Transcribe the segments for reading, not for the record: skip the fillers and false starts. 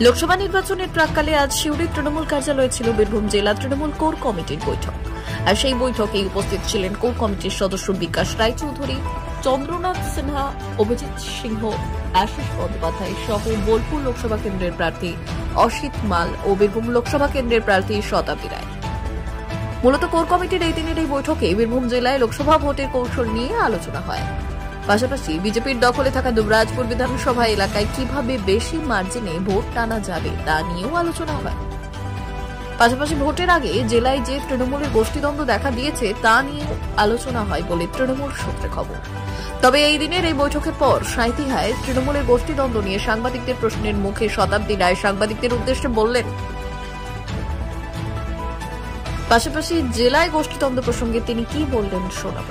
লোকসভা নির্বাচনের প্রাক্কালে আজ সিউড়ির তৃণমূল কার্যালয়ে ছিল বীরভূম জেলা তৃণমূল কোর কমিটির বৈঠক। আর সেই বৈঠকে উপস্থিত ছিলেন কোর কমিটির সদস্য বিকাশ রায়চৌধুরী, চন্দ্রনাথ সিনহা, অভিজিৎ সিংহ, আশিস বন্দ্যোপাধ্যায় সহ বোলপুর লোকসভা কেন্দ্রের প্রার্থী অসিত মাল ও বীরভূম লোকসভা কেন্দ্রের প্রার্থী শতাব্দী রায়। মূলত কোর কমিটির এই দিনের এই বৈঠকে বীরভূম জেলায় লোকসভা ভোটের কৌশল নিয়ে আলোচনা হয়। পাশাপাশি বিজেপির দখলে থাকা দুবরাজপুর বিধানসভা এলাকায় কিভাবে বেশি মার্জিনে ভোট টানা যাবে তা নিয়েও আলোচনা হয়। পাশাপাশি ভোটের আগে জেলায় যে তৃণমূলের গোষ্ঠীদ্বন্দ্ব দেখা দিয়েছে তা নিয়ে আলোচনা হয় বলে তৃণমূল সূত্রে খবর। তবে এই দিনের এই বৈঠকের পর সাঁইথিয়ায় তৃণমূলের গোষ্ঠীদ্বন্দ্ব নিয়ে সাংবাদিকদের প্রশ্নের মুখে শতাব্দী রায় সাংবাদিকদের উদ্দেশ্যে বললেন, পাশাপাশি জেলায় গোষ্ঠীদ্বন্দ্ব প্রসঙ্গে তিনি কি বললেন শোনাব।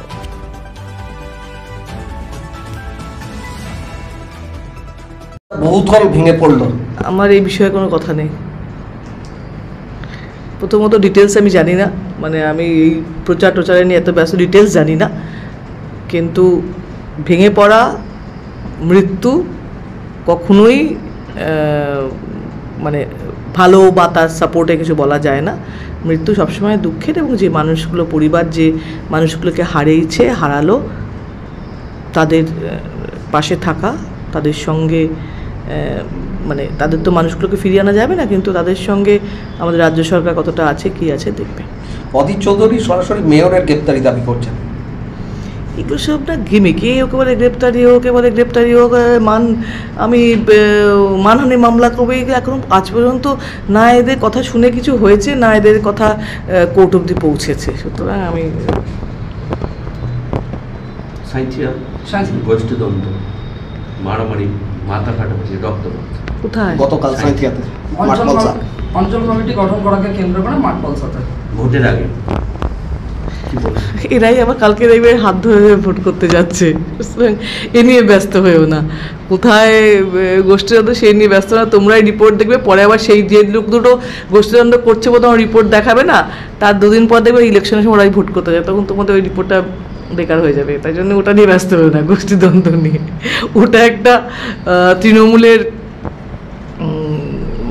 বহুতল ভেঙে পড়ল। আমার এই বিষয়ে কোনো কথা নেই। প্রথমত ডিটেলস আমি জানি না, মানে আমি এই প্রচার টোচারে নিয়ে এত ব্যস্ত, ডিটেলস জানি না। কিন্তু ভেঙে পড়া, মৃত্যু কখনোই মানে ভালো বা তার সাপোর্টে কিছু বলা যায় না। মৃত্যু সবসময় দুঃখের, এবং যে মানুষগুলো, পরিবার যে মানুষগুলোকে হারালো, তাদের পাশে থাকা, তাদের সঙ্গে মানে তাদের তো মানুষগুলোকে ফিরিয়ে আনা যাবে না, কিন্তু তাদের সঙ্গে আমাদের রাজ্য সরকার কতটা আছে, কি আছে দেখবে। অধীর চৌধুরী সরাসরি মেয়রের গ্রেপ্তারি দাবি করছেন। এগুলো সব না গেমে, কে ওকে বলে গ্রেপ্তারি হোক, আমি মানহানি মামলা করবে, এখন আজ পর্যন্ত না এদের কথা শুনে কিছু হয়েছে, না এদের কথা কোর্ট অবধি পৌঁছেছে। সুতরাং আমি গোষ্ঠীদ্বন্দ্ব, মারামারি, মাথা ফাটাফাটি, রক্তপাত কোথায়? গতকাল সাঁইথিয়াতে অঞ্চল কমিটি গঠন করাকে কেন্দ্র করে মাঠপলসাতে ভোটের আগে এরাই আবার কালকে দেখবে হাত ধরে ভোট করতে যাচ্ছে। এ নিয়ে ব্যস্ত হয়েও না, কোথায় গোষ্ঠীদ্বন্দ্ব সেই নিয়ে ব্যস্ত না। তোমরাই রিপোর্ট দেখবে, পরে আবার সেই যে লোক দুটো গোষ্ঠীদ্বন্দ্ব করছে বলে তোমার রিপোর্ট দেখাবে না, তার দুদিন পর দেখবে ইলেকশনের সময় ওরাই ভোট করতে যায়, তখন তোমাদের ওই রিপোর্টটা বেকার হয়ে যাবে। তাই জন্য ওটা নিয়ে ব্যস্ত হয়েও না, গোষ্ঠীদ্বন্দ্ব নিয়ে। ওটা একটা তৃণমূলের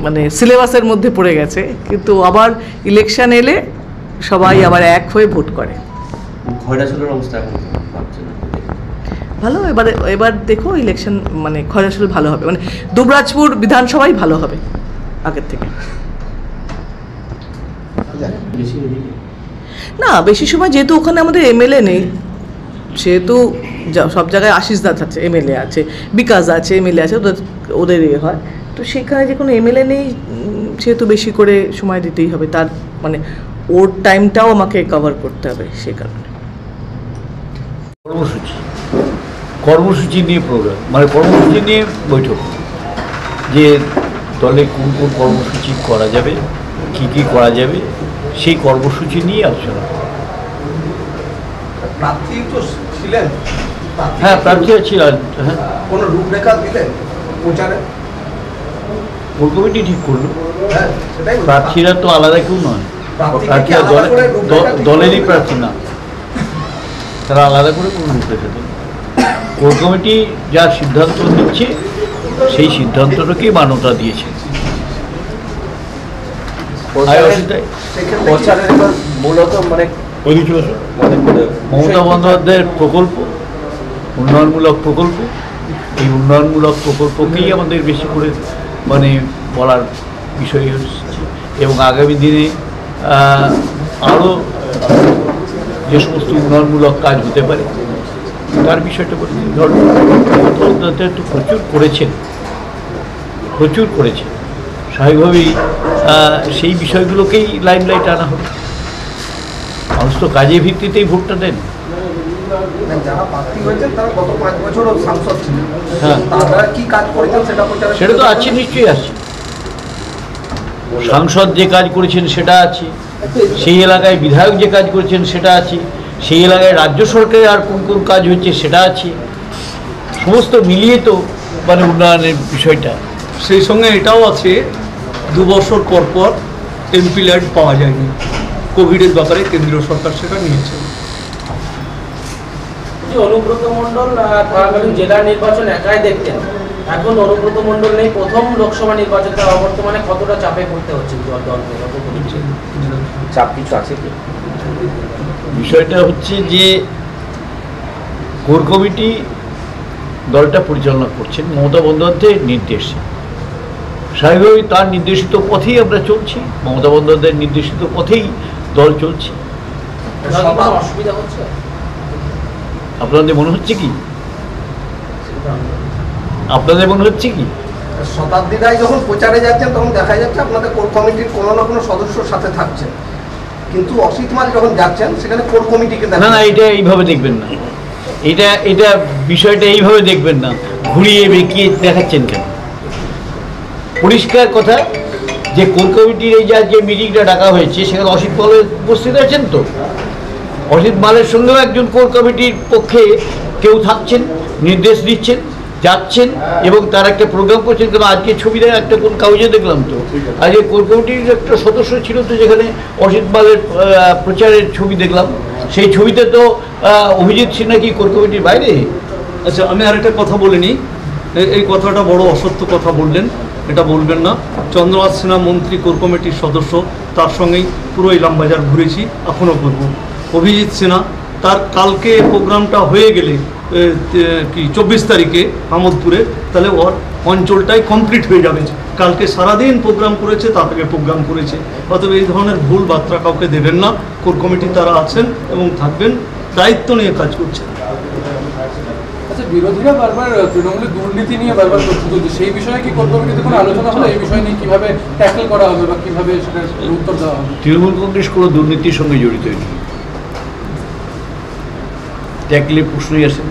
মানে সিলেবাসের মধ্যে পড়ে গেছে, কিন্তু আবার ইলেকশন এলে সবাই আবার এক হয়ে ভোট করে। ভালো, এবার দেখো ইলেকশন মানে খয়রাসুল ভালো হবে, মানে দুবরাজপুর বিধানসভাই ভালো হবে আগের থেকে। না বেশি সময়, যেহেতু ওখানে আমাদের এমএলএ নেই, সেহেতু সব জায়গায় আশিস দাস আছে, এমএলএ আছে, বিকাশ আছে, এমএলএ আছে, ওদের ইয়ে হয়। তো সেখানে যে কোনো এমএলএ নেই, সেহেতু বেশি করে সময় দিতেই হবে, তার মানে ওর টাইমটাও আমাকে কভার করতে হবে, সে কারণে। কর্মসূচি নিয়ে প্রোগ্রাম, মানে কর্মসূচি নিয়ে বৈঠক, যে দলে কোন কোন কর্মসূচি করা যাবে, কি করা যাবে, সেই কর্মসূচি নিয়ে আলোচনা। প্রার্থী তো ছিলেন, হ্যাঁ প্রার্থী ছিলেন। হ্যাঁ, কোনো রূপরেখা দিলেন প্রচারে? কোর কমিটি ঠিক করলো। হ্যাঁ, সেটাই। প্রার্থীরা তো আলাদা কেউ নয়, প্রার্থীরা দলেরই প্রার্থী না, তারা আলাদা করে কোনো রূপরেখা দেন। কোর কমিটি যা সিদ্ধান্ত নিচ্ছে সেই সিদ্ধান্তটাকেই মান্যতা দিয়েছে। মূলত মানে মমতা বন্দ্যোপাধ্যায়ের প্রকল্প, উন্নয়নমূলক প্রকল্প, এই উন্নয়নমূলক প্রকল্পকেই আমাদের বেশি করে মানে বলার বিষয় হচ্ছে, এবং আগামী দিনে আরও যে সমস্ত উন্নয়নমূলক কাজ হতে পারে তার বিষয়টা বলছি। ধরুন মমতা বন্দ্যোপাধ্যায় তো প্রচুর করেছে, স্বাভাবিকভাবেই সেই বিষয়গুলোকেই লাইমলাইট আনা হবে। মানুষ তো কাজের ভিত্তিতেই ভোটটা দেন। সেটা তো আছে, নিশ্চয়ই আছে। সাংসদ যে কাজ করেছেন সেটা আছে, সেই এলাকায় বিধায়ক যে কাজ করেছেন সেটা আছে, সেই এলাকায় রাজ্য সরকারের আর কোন কোন কাজ হচ্ছে সেটা আছে, সমস্ত মিলিয়ে তো মানে উন্নয়নের বিষয়টা। সেই সঙ্গে এটাও আছে, 2 বছর পর পর এমপি ল্যান্ড পাওয়া যায়নি, কোভিডের ব্যাপারে কেন্দ্রীয় সরকার সেটা নিয়েছে। অনুব্রত মণ্ডল জেলা নির্বাচন একাই দেখতেন, এখন অনুব্রত মণ্ডল নেই, প্রথম লোকসভা নির্বাচনে বর্তমানে কতটা চাপে পড়তে হচ্ছে দলকে? চাপ কিছু আছে কি? বিষয়টা হচ্ছে যে কোর কমিটি দলটা পরিচালনা করছেন মমতা বন্দ্যোপাধ্যায়ের নির্দেশে। স্বাভাবিকভাবেই তার নির্দেশিত পথেই আমরা চলছি, মমতা বন্দ্যোপাধ্যায়ের নির্দেশিত পথেই দল চলছে। অসুবিধা হচ্ছে আপনাদের মনে হচ্ছে কি? আপনাদের মনে হচ্ছে কি? শতাব্দী রায় যখন প্রচারে যাচ্ছেন তখন দেখা যাচ্ছে আপনাদের কোর কমিটির কোনো না কোনো সদস্যর সাথে থাকছে, কিন্তু অসিত মাল যখন যাচ্ছেন সেখানে কোর কমিটিকে না না, এটা এইভাবে দেখবেন না, এটা বিষয়টা এইভাবে দেখবেন না, ঘুরিয়ে বেঁকিয়ে দেখাচ্ছেন কেন? পরিষ্কার কথা যে কোর কমিটির এই যে মিটিংটা ডাকা হয়েছে সেখানে অসিত মাল উপস্থিত আছেন, তো অসিত মালের সঙ্গেও একজন কোর কমিটির পক্ষে কেউ থাকছেন, নির্দেশ দিচ্ছেন, যাচ্ছেন এবং তার একটা প্রোগ্রাম করছেন। কারণ আজকে ছবিটা একটা কোন কাগজে দেখলাম, তো আজকে কোর কমিটির একটা সদস্য ছিল, তো যেখানে অসিত মালের প্রচারের ছবি দেখলাম, সেই ছবিতে তো অভিজিৎ সিনহা কি কোর কমিটির বাইরে? আচ্ছা, আমি আরেকটা কথা বলে নিই, এই কথাটা বড় অসত্য কথা বললেন, এটা বলবেন না। চন্দ্রনাথ সিনহা মন্ত্রী, কোর কমিটির সদস্য, তার সঙ্গেই পুরো ইলামবাজার ঘুরেছি, এখনও করব। অভিজিৎ সিনহা তার কালকে প্রোগ্রামটা হয়ে গেলে কি 24 তারিখে আমোদপুরে, তাহলে ওর অঞ্চলটাই কমপ্লিট হয়ে যাবে। কালকে সারাদিন প্রোগ্রাম করেছে, তাদেরকে প্রোগ্রাম করেছে। অতএব এই ধরনের ভুল বার্তা কাউকে দেবেন না। কোর কমিটি তারা আছেন এবং থাকবেন, দায়িত্ব নিয়ে কাজ করছেন। আচ্ছা, বিরোধীরা বারবার তৃণমূলের দুর্নীতি নিয়ে বারবার তথ্য তুলছে, সেই বিষয়ে কি কোর কমিটিতে কোনো আলোচনা হলো? এই বিষয় নিয়ে কিভাবে ট্যাকল করা হবে বা কিভাবে সেটার উত্তর দেওয়া হবে? তৃণমূল কংগ্রেস কোনো দুর্নীতির সঙ্গে জড়িত নেই, ট্যাকলে প্রশ্নই আসে।